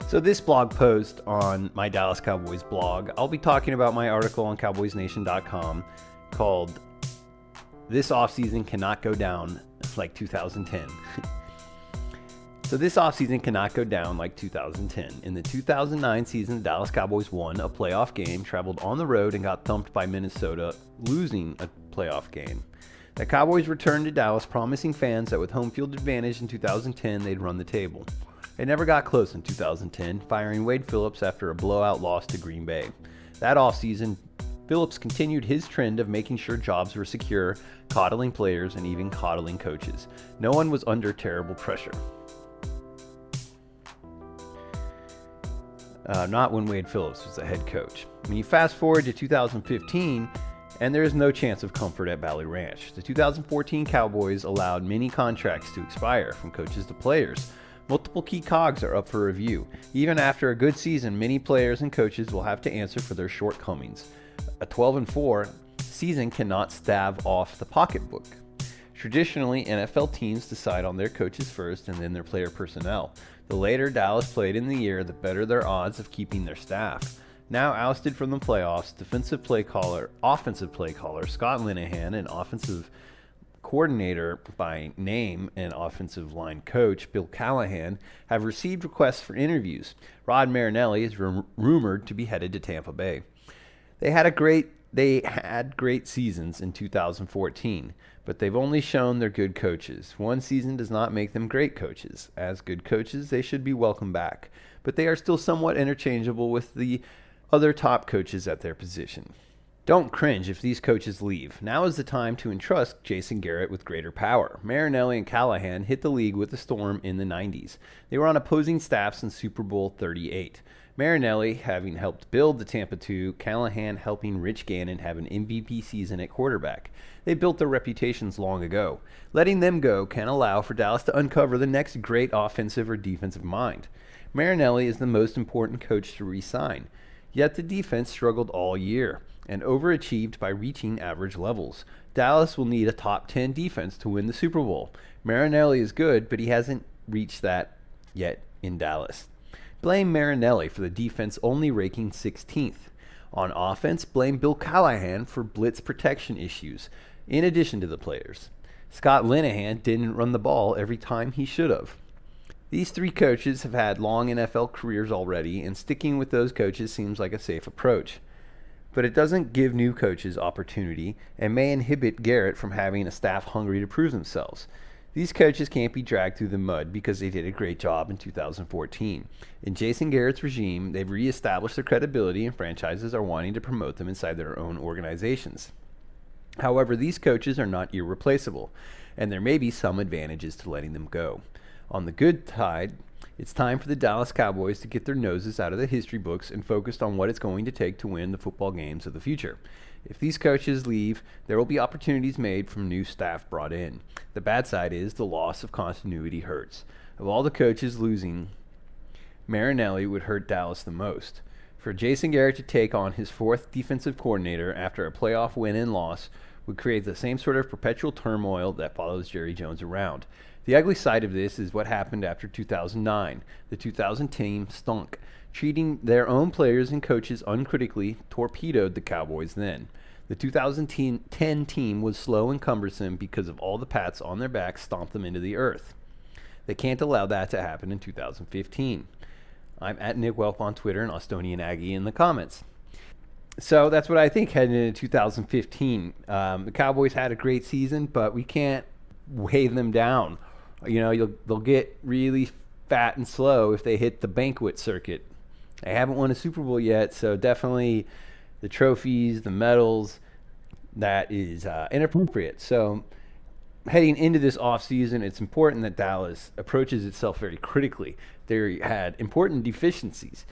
So this blog post on my Dallas Cowboys blog, I'll be talking about my article on cowboysnation.com called "This Offseason Cannot Go Down Like 2010." So this offseason cannot go down like 2010. In the 2009 season, the Dallas Cowboys won a playoff game, traveled on the road, and got thumped by Minnesota, losing a playoff game. The Cowboys returned to Dallas, promising fans that with home field advantage in 2010, they'd run the table. They never got close in 2010, firing Wade Phillips after a blowout loss to Green Bay. That offseason, Phillips continued his trend of making sure jobs were secure, coddling players, and even coddling coaches. No one was under terrible pressure. Not when Wade Phillips was the head coach. When you fast forward to 2015, and there is no chance of comfort at Valley Ranch. The 2014 Cowboys allowed many contracts to expire, from coaches to players. Multiple key cogs are up for review. Even after a good season, many players and coaches will have to answer for their shortcomings. A 12-4 season cannot stave off the pocketbook. Traditionally, NFL teams decide on their coaches first and then their player personnel. The later Dallas played in the year, the better their odds of keeping their staff. Now ousted from the playoffs, offensive play caller Scott Linehan, and offensive coordinator by name and offensive line coach Bill Callahan have received requests for interviews. Rod Marinelli is rumored to be headed to Tampa Bay. They had great seasons in 2014, but they've only shown they're good coaches. One season does not make them great coaches. As good coaches, they should be welcome back, but they are still somewhat interchangeable with the other top coaches at their position. Don't cringe if these coaches leave. Now is the time to entrust Jason Garrett with greater power. Marinelli and Callahan hit the league with a storm in the 90s. They were on opposing staffs in Super Bowl 38. Marinelli having helped build the Tampa 2, Callahan helping Rich Gannon have an MVP season at quarterback. They built their reputations long ago. Letting them go can allow for Dallas to uncover the next great offensive or defensive mind. Marinelli is the most important coach to re-sign. Yet the defense struggled all year and overachieved by reaching average levels. Dallas will need a top 10 defense to win the Super Bowl. Marinelli is good, but he hasn't reached that yet in Dallas. Blame Marinelli for the defense only ranking 16th. On offense, blame Bill Callahan for blitz protection issues, in addition to the players. Scott Linehan didn't run the ball every time he should have. These three coaches have had long NFL careers already, and sticking with those coaches seems like a safe approach. But it doesn't give new coaches opportunity and may inhibit Garrett from having a staff hungry to prove themselves. These coaches can't be dragged through the mud because they did a great job in 2014. In Jason Garrett's regime, they've reestablished their credibility and franchises are wanting to promote them inside their own organizations. However, these coaches are not irreplaceable, and there may be some advantages to letting them go. On the good side, it's time for the Dallas Cowboys to get their noses out of the history books and focused on what it's going to take to win the football games of the future. If these coaches leave, there will be opportunities made from new staff brought in. The bad side is the loss of continuity hurts. Of all the coaches, losing Marinelli would hurt Dallas the most. For Jason Garrett to take on his fourth defensive coordinator after a playoff win and loss would create the same sort of perpetual turmoil that follows Jerry Jones around. The ugly side of this is what happened after 2009. The 2000 team stunk. Treating their own players and coaches uncritically torpedoed the Cowboys then. The 2010 team was slow and cumbersome because of all the pats on their backs stomped them into the earth. They can't allow that to happen in 2015. I'm at Nick Welp on Twitter and Austonian Aggie in the comments. So that's what I think heading into 2015. The Cowboys had a great season, but we can't weigh them down. You know, they'll get really fat and slow if they hit the banquet circuit. They haven't won a Super Bowl yet, so definitely the trophies, the medals, that is inappropriate. So heading into this offseason, it's important that Dallas approaches itself very critically. They had important deficiencies.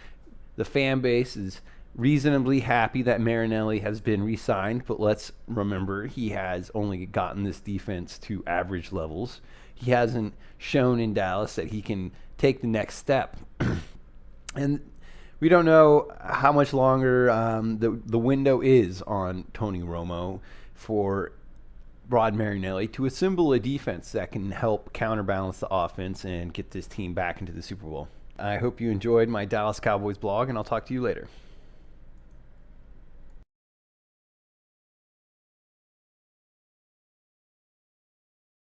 The fan base is reasonably happy that Marinelli has been re-signed, but let's remember he has only gotten this defense to average levels. He hasn't shown in Dallas that he can take the next step. And we don't know how much longer the window is on Tony Romo for Rod Marinelli to assemble a defense that can help counterbalance the offense and get this team back into the Super Bowl. I hope you enjoyed my Dallas Cowboys blog, and I'll talk to you later.